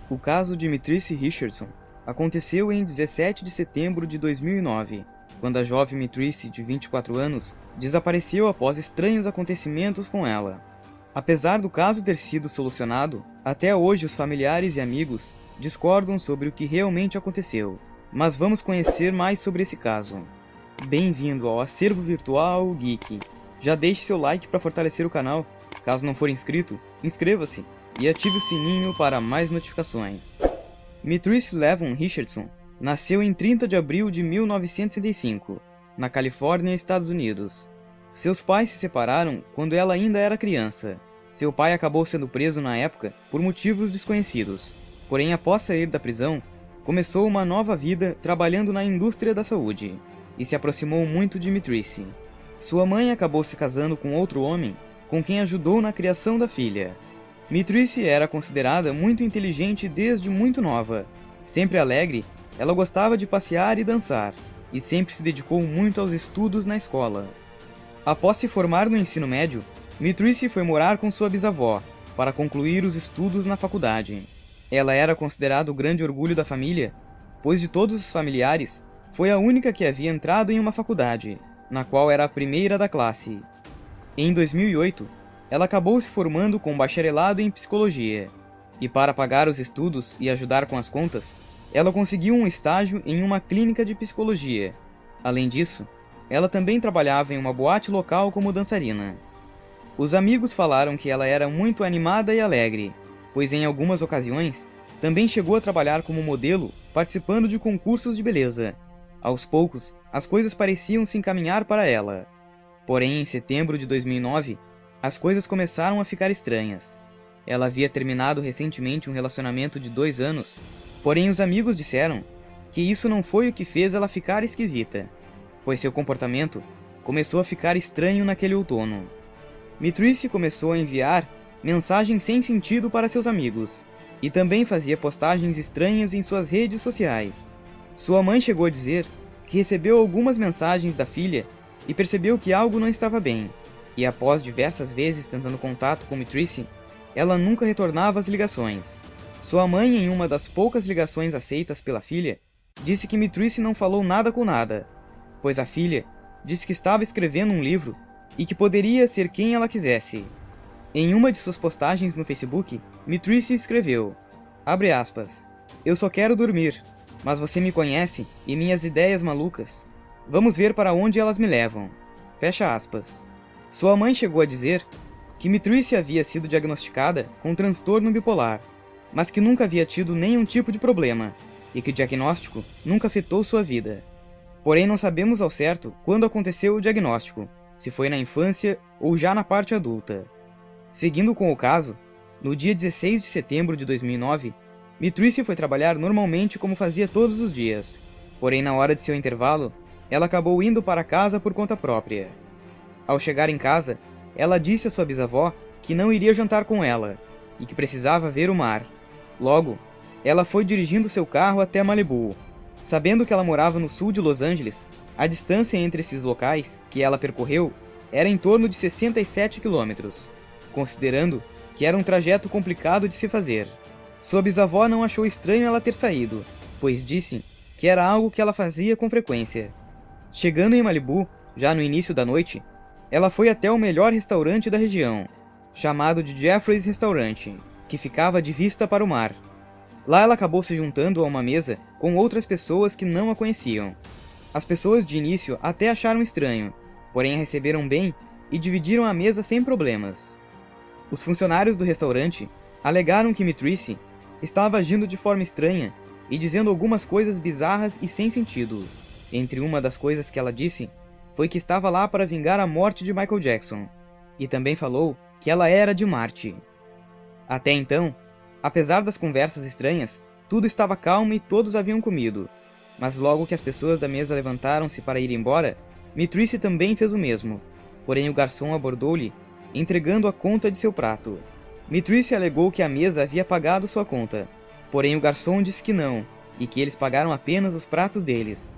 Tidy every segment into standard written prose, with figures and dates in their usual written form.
O caso de Mitrice Richardson aconteceu em 17 de setembro de 2009, quando a jovem Mitrice, de 24 anos, desapareceu após estranhos acontecimentos com ela. Apesar do caso ter sido solucionado, até hoje os familiares e amigos discordam sobre o que realmente aconteceu. Mas vamos conhecer mais sobre esse caso. Bem-vindo ao Acervo Virtual Geek. Já deixe seu like para fortalecer o canal. Caso não for inscrito, inscreva-se e ative o sininho para mais notificações. Mitrice Levon Richardson nasceu em 30 de abril de 1965, na Califórnia, Estados Unidos. Seus pais se separaram quando ela ainda era criança. Seu pai acabou sendo preso na época por motivos desconhecidos. Porém, após sair da prisão, começou uma nova vida trabalhando na indústria da saúde e se aproximou muito de Mitrice. Sua mãe acabou se casando com outro homem, com quem ajudou na criação da filha. Mitrice era considerada muito inteligente desde muito nova. Sempre alegre, ela gostava de passear e dançar, e sempre se dedicou muito aos estudos na escola. Após se formar no ensino médio, Mitrice foi morar com sua bisavó, para concluir os estudos na faculdade. Ela era considerada o grande orgulho da família, pois de todos os familiares, foi a única que havia entrado em uma faculdade, na qual era a primeira da classe. Em 2008, ela acabou se formando com bacharelado em psicologia, e para pagar os estudos e ajudar com as contas, ela conseguiu um estágio em uma clínica de psicologia. Além disso, ela também trabalhava em uma boate local como dançarina. Os amigos falaram que ela era muito animada e alegre, pois em algumas ocasiões também chegou a trabalhar como modelo, participando de concursos de beleza. Aos poucos, as coisas pareciam se encaminhar para ela. Porém, em setembro de 2009, as coisas começaram a ficar estranhas. Ela havia terminado recentemente um relacionamento de 2 anos, porém os amigos disseram que isso não foi o que fez ela ficar esquisita, pois seu comportamento começou a ficar estranho naquele outono. Mitrice começou a enviar mensagens sem sentido para seus amigos, e também fazia postagens estranhas em suas redes sociais. Sua mãe chegou a dizer que recebeu algumas mensagens da filha e percebeu que algo não estava bem, e após diversas vezes tentando contato com Mitrice, ela nunca retornava as ligações. Sua mãe, em uma das poucas ligações aceitas pela filha, disse que Mitrice não falou nada com nada, pois a filha disse que estava escrevendo um livro e que poderia ser quem ela quisesse. Em uma de suas postagens no Facebook, Mitrice escreveu, abre aspas, eu só quero dormir, mas você me conhece e minhas ideias malucas. Vamos ver para onde elas me levam. Fecha aspas. Sua mãe chegou a dizer que Mitrice havia sido diagnosticada com transtorno bipolar, mas que nunca havia tido nenhum tipo de problema, e que o diagnóstico nunca afetou sua vida. Porém, não sabemos ao certo quando aconteceu o diagnóstico, se foi na infância ou já na parte adulta. Seguindo com o caso, no dia 16 de setembro de 2009, Mitrice foi trabalhar normalmente como fazia todos os dias, porém na hora de seu intervalo, ela acabou indo para casa por conta própria. Ao chegar em casa, ela disse à sua bisavó que não iria jantar com ela, e que precisava ver o mar. Logo, ela foi dirigindo seu carro até Malibu. Sabendo que ela morava no sul de Los Angeles, a distância entre esses locais que ela percorreu era em torno de 67 quilômetros, considerando que era um trajeto complicado de se fazer. Sua bisavó não achou estranho ela ter saído, pois disse que era algo que ela fazia com frequência. Chegando em Malibu, já no início da noite, ela foi até o melhor restaurante da região, chamado de Jeffrey's Restaurant, que ficava de vista para o mar. Lá ela acabou se juntando a uma mesa com outras pessoas que não a conheciam. As pessoas de início até acharam estranho, porém a receberam bem e dividiram a mesa sem problemas. Os funcionários do restaurante alegaram que Mitrice estava agindo de forma estranha e dizendo algumas coisas bizarras e sem sentido. Entre uma das coisas que ela disse foi que estava lá para vingar a morte de Michael Jackson, e também falou que ela era de Marte. Até então, apesar das conversas estranhas, tudo estava calmo e todos haviam comido, mas logo que as pessoas da mesa levantaram-se para ir embora, Mitrice também fez o mesmo, porém o garçom abordou-lhe, entregando a conta de seu prato. Mitrice alegou que a mesa havia pagado sua conta, porém o garçom disse que não, e que eles pagaram apenas os pratos deles.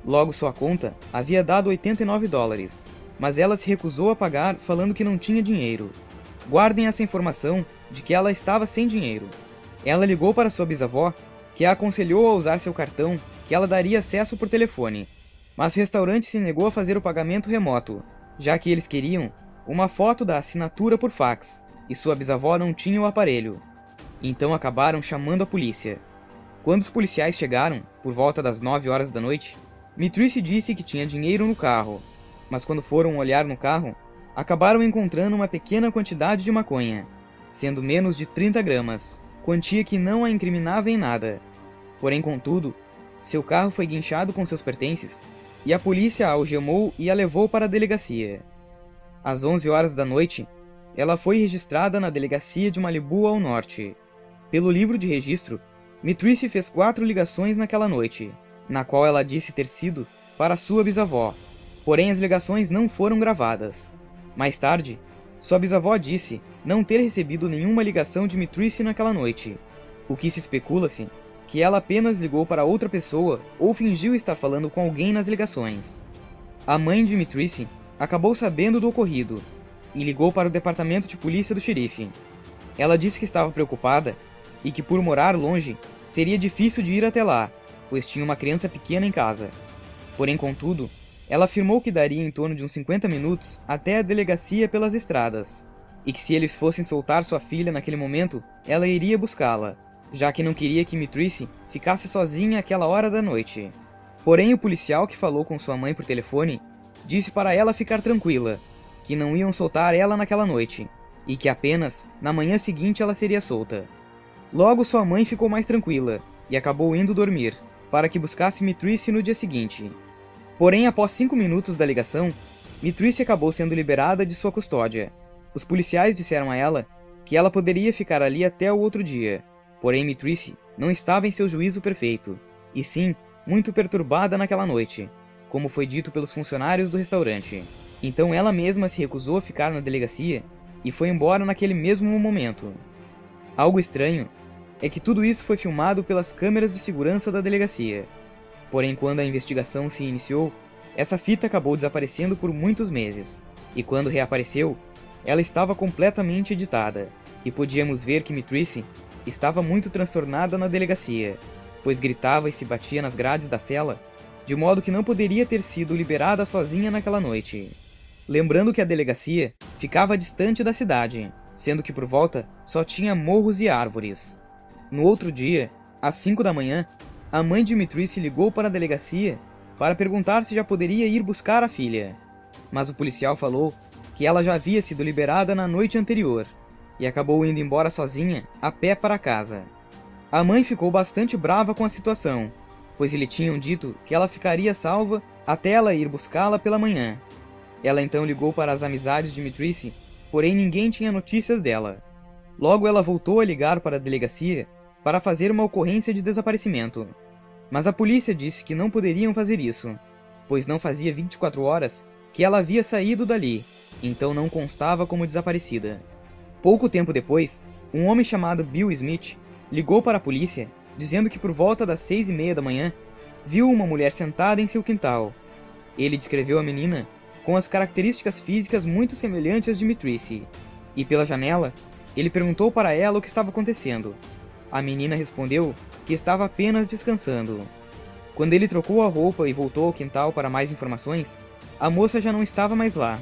Logo sua conta havia dado $89, mas ela se recusou a pagar falando que não tinha dinheiro. Guardem essa informação de que ela estava sem dinheiro. Ela ligou para sua bisavó, que a aconselhou a usar seu cartão, que ela daria acesso por telefone. Mas o restaurante se negou a fazer o pagamento remoto, já que eles queriam uma foto da assinatura por fax, e sua bisavó não tinha o aparelho. Então acabaram chamando a polícia. Quando os policiais chegaram, por volta das 9 horas da noite, Mitrice disse que tinha dinheiro no carro, mas quando foram olhar no carro, acabaram encontrando uma pequena quantidade de maconha, sendo menos de 30 gramas, quantia que não a incriminava em nada. Porém, contudo, seu carro foi guinchado com seus pertences, e a polícia a algemou e a levou para a delegacia. Às 11 horas da noite, ela foi registrada na delegacia de Malibu ao norte. Pelo livro de registro, Mitrice fez 4 ligações naquela noite, na qual ela disse ter sido para sua bisavó, porém as ligações não foram gravadas. Mais tarde, sua bisavó disse não ter recebido nenhuma ligação de Mitrice naquela noite, o que se especula-se que ela apenas ligou para outra pessoa ou fingiu estar falando com alguém nas ligações. A mãe de Mitrice acabou sabendo do ocorrido e ligou para o departamento de polícia do xerife. Ela disse que estava preocupada e que por morar longe seria difícil de ir até lá, pois tinha uma criança pequena em casa. Porém, contudo, ela afirmou que daria em torno de uns 50 minutos até a delegacia pelas estradas, e que se eles fossem soltar sua filha naquele momento, ela iria buscá-la, já que não queria que Mitrice ficasse sozinha àquela hora da noite. Porém, o policial que falou com sua mãe por telefone disse para ela ficar tranquila, que não iam soltar ela naquela noite, e que apenas na manhã seguinte ela seria solta. Logo sua mãe ficou mais tranquila, e acabou indo dormir, para que buscasse Mitrice no dia seguinte. Porém, após 5 minutos da ligação, Mitrice acabou sendo liberada de sua custódia. Os policiais disseram a ela que ela poderia ficar ali até o outro dia. Porém, Mitrice não estava em seu juízo perfeito, e sim muito perturbada naquela noite, como foi dito pelos funcionários do restaurante. Então ela mesma se recusou a ficar na delegacia e foi embora naquele mesmo momento. Algo estranho é que tudo isso foi filmado pelas câmeras de segurança da delegacia. Porém, quando a investigação se iniciou, essa fita acabou desaparecendo por muitos meses, e quando reapareceu, ela estava completamente editada, e podíamos ver que Mitrice estava muito transtornada na delegacia, pois gritava e se batia nas grades da cela, de modo que não poderia ter sido liberada sozinha naquela noite. Lembrando que a delegacia ficava distante da cidade, sendo que por volta só tinha morros e árvores. No outro dia, às 5 da manhã, a mãe de Mitrice ligou para a delegacia para perguntar se já poderia ir buscar a filha, mas o policial falou que ela já havia sido liberada na noite anterior, e acabou indo embora sozinha, a pé para casa. A mãe ficou bastante brava com a situação, pois lhe tinham dito que ela ficaria salva até ela ir buscá-la pela manhã. Ela então ligou para as amizades de Mitrice, porém ninguém tinha notícias dela. Logo ela voltou a ligar para a delegacia para fazer uma ocorrência de desaparecimento. Mas a polícia disse que não poderiam fazer isso, pois não fazia 24 horas que ela havia saído dali, então não constava como desaparecida. Pouco tempo depois, um homem chamado Bill Smith ligou para a polícia, dizendo que por volta das 6:30 da manhã, viu uma mulher sentada em seu quintal. Ele descreveu a menina com as características físicas muito semelhantes de Mitrice, e pela janela, ele perguntou para ela o que estava acontecendo. A menina respondeu que estava apenas descansando. Quando ele trocou a roupa e voltou ao quintal para mais informações, a moça já não estava mais lá.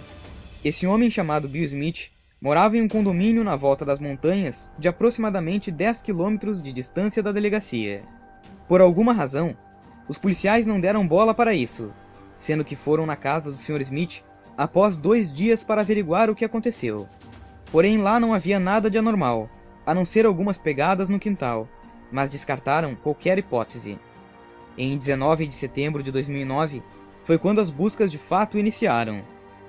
Esse homem chamado Bill Smith morava em um condomínio na volta das montanhas de aproximadamente 10 quilômetros de distância da delegacia. Por alguma razão, os policiais não deram bola para isso, sendo que foram na casa do Sr. Smith após 2 dias para averiguar o que aconteceu. Porém, lá não havia nada de anormal, a não ser algumas pegadas no quintal, mas descartaram qualquer hipótese. Em 19 de setembro de 2009, foi quando as buscas de fato iniciaram.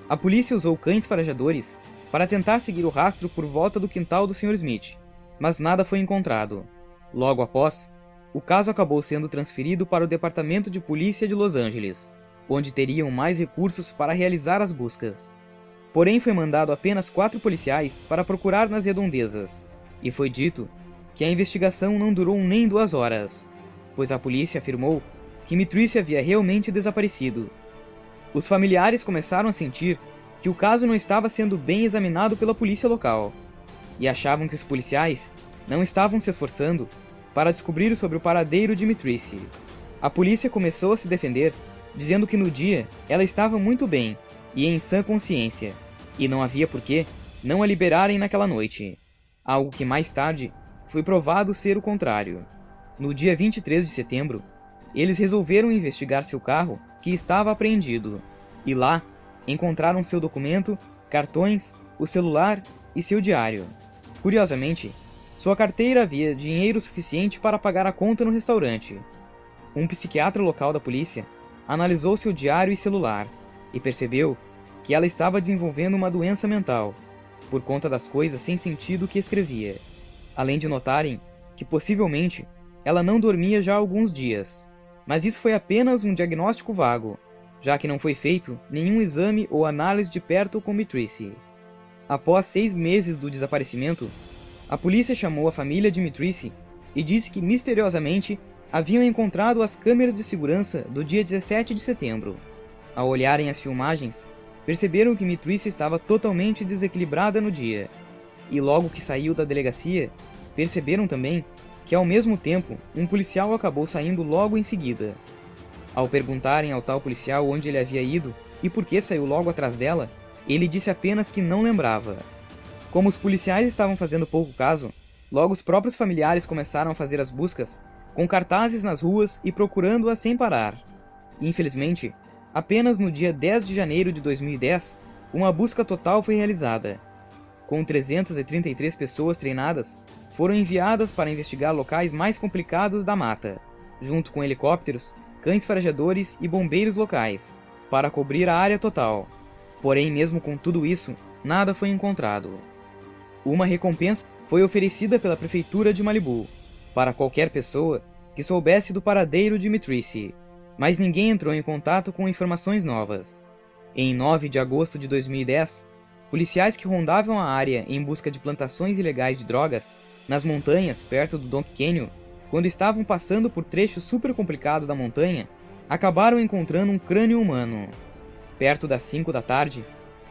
A polícia usou cães farejadores para tentar seguir o rastro por volta do quintal do Sr. Smith, mas nada foi encontrado. Logo após, o caso acabou sendo transferido para o Departamento de Polícia de Los Angeles, onde teriam mais recursos para realizar as buscas. Porém, foi mandado apenas 4 policiais para procurar nas redondezas, e foi dito que a investigação não durou nem 2 horas, pois a polícia afirmou que Mitrice havia realmente desaparecido. Os familiares começaram a sentir que o caso não estava sendo bem examinado pela polícia local, e achavam que os policiais não estavam se esforçando para descobrir sobre o paradeiro de Mitrice. A polícia começou a se defender, dizendo que no dia ela estava muito bem e em sã consciência, e não havia por que não a liberarem naquela noite. Algo que mais tarde foi provado ser o contrário. No dia 23 de setembro, eles resolveram investigar seu carro, que estava apreendido, e lá encontraram seu documento, cartões, o celular e seu diário. Curiosamente, sua carteira havia dinheiro suficiente para pagar a conta no restaurante. Um psiquiatra local da polícia analisou seu diário e celular e percebeu que ela estava desenvolvendo uma doença mental, por conta das coisas sem sentido que escrevia, além de notarem que possivelmente ela não dormia já há alguns dias. Mas isso foi apenas um diagnóstico vago, já que não foi feito nenhum exame ou análise de perto com Mitrice. Após 6 meses do desaparecimento, a polícia chamou a família de Mitrice e disse que misteriosamente haviam encontrado as câmeras de segurança do dia 17 de setembro. Ao olharem as filmagens, perceberam que Mitrice estava totalmente desequilibrada no dia, e logo que saiu da delegacia, perceberam também que ao mesmo tempo um policial acabou saindo logo em seguida. Ao perguntarem ao tal policial onde ele havia ido e por que saiu logo atrás dela, ele disse apenas que não lembrava. Como os policiais estavam fazendo pouco caso, logo os próprios familiares começaram a fazer as buscas, com cartazes nas ruas e procurando-a sem parar. Infelizmente, apenas no dia 10 de janeiro de 2010, uma busca total foi realizada. Com 333 pessoas treinadas, foram enviadas para investigar locais mais complicados da mata, junto com helicópteros, cães farejadores e bombeiros locais, para cobrir a área total. Porém, mesmo com tudo isso, nada foi encontrado. Uma recompensa foi oferecida pela prefeitura de Malibu, para qualquer pessoa que soubesse do paradeiro de Mitrice, mas ninguém entrou em contato com informações novas. Em 9 de agosto de 2010, policiais que rondavam a área em busca de plantações ilegais de drogas nas montanhas perto do Donkey Canyon, quando estavam passando por trecho super complicado da montanha, acabaram encontrando um crânio humano. Perto das 5 da tarde,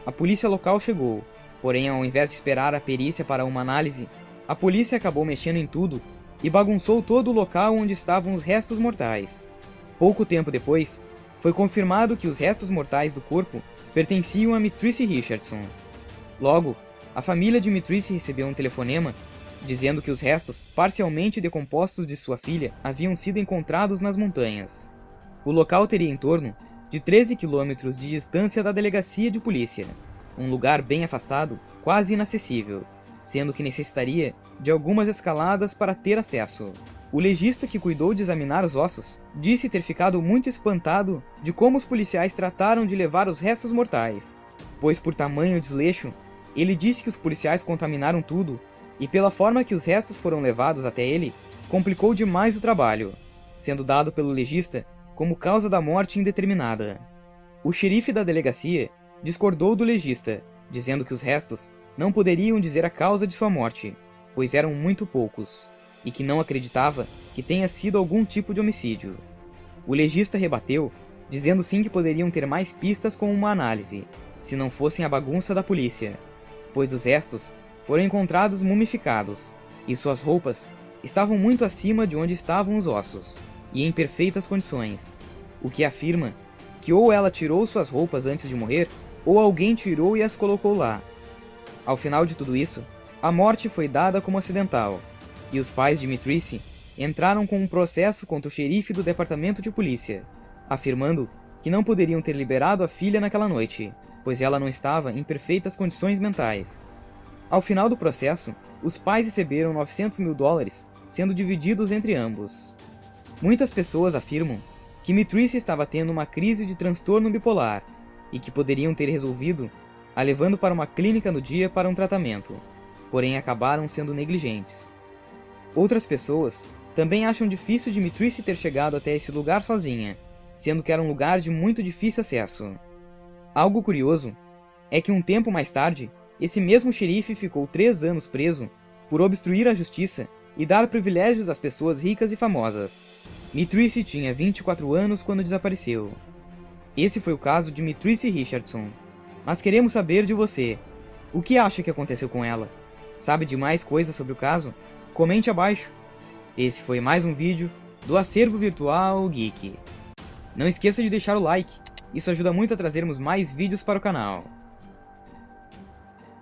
a polícia local chegou, porém ao invés de esperar a perícia para uma análise, a polícia acabou mexendo em tudo e bagunçou todo o local onde estavam os restos mortais. Pouco tempo depois, foi confirmado que os restos mortais do corpo pertenciam a Mitrice Richardson. Logo, a família de Mitrice recebeu um telefonema dizendo que os restos parcialmente decompostos de sua filha haviam sido encontrados nas montanhas. O local teria em torno de 13 quilômetros de distância da delegacia de polícia, um lugar bem afastado, quase inacessível, sendo que necessitaria de algumas escaladas para ter acesso. O legista que cuidou de examinar os ossos disse ter ficado muito espantado de como os policiais trataram de levar os restos mortais, pois por tamanho desleixo, ele disse que os policiais contaminaram tudo e pela forma que os restos foram levados até ele, complicou demais o trabalho, sendo dado pelo legista como causa da morte indeterminada. O xerife da delegacia discordou do legista, dizendo que os restos não poderiam dizer a causa de sua morte, pois eram muito poucos, e que não acreditava que tenha sido algum tipo de homicídio. O legista rebateu, dizendo sim que poderiam ter mais pistas com uma análise, se não fossem a bagunça da polícia, pois os restos foram encontrados mumificados, e suas roupas estavam muito acima de onde estavam os ossos, e em perfeitas condições, o que afirma que ou ela tirou suas roupas antes de morrer, ou alguém tirou e as colocou lá. Ao final de tudo isso, a morte foi dada como acidental, e os pais de Mitrice entraram com um processo contra o xerife do departamento de polícia, afirmando que não poderiam ter liberado a filha naquela noite, pois ela não estava em perfeitas condições mentais. Ao final do processo, os pais receberam $900 mil, sendo divididos entre ambos. Muitas pessoas afirmam que Mitrice estava tendo uma crise de transtorno bipolar e que poderiam ter resolvido a levando para uma clínica no dia para um tratamento, porém acabaram sendo negligentes. Outras pessoas também acham difícil de Mitrice ter chegado até esse lugar sozinha, sendo que era um lugar de muito difícil acesso. Algo curioso é que um tempo mais tarde, esse mesmo xerife ficou 3 anos preso por obstruir a justiça e dar privilégios às pessoas ricas e famosas. Mitrice tinha 24 anos quando desapareceu. Esse foi o caso de Mitrice Richardson. Mas queremos saber de você. O que acha que aconteceu com ela? Sabe de mais coisas sobre o caso? comente abaixo. Esse foi mais um vídeo do Acervo Virtual Geek. Não esqueça de deixar o like, isso ajuda muito a trazermos mais vídeos para o canal.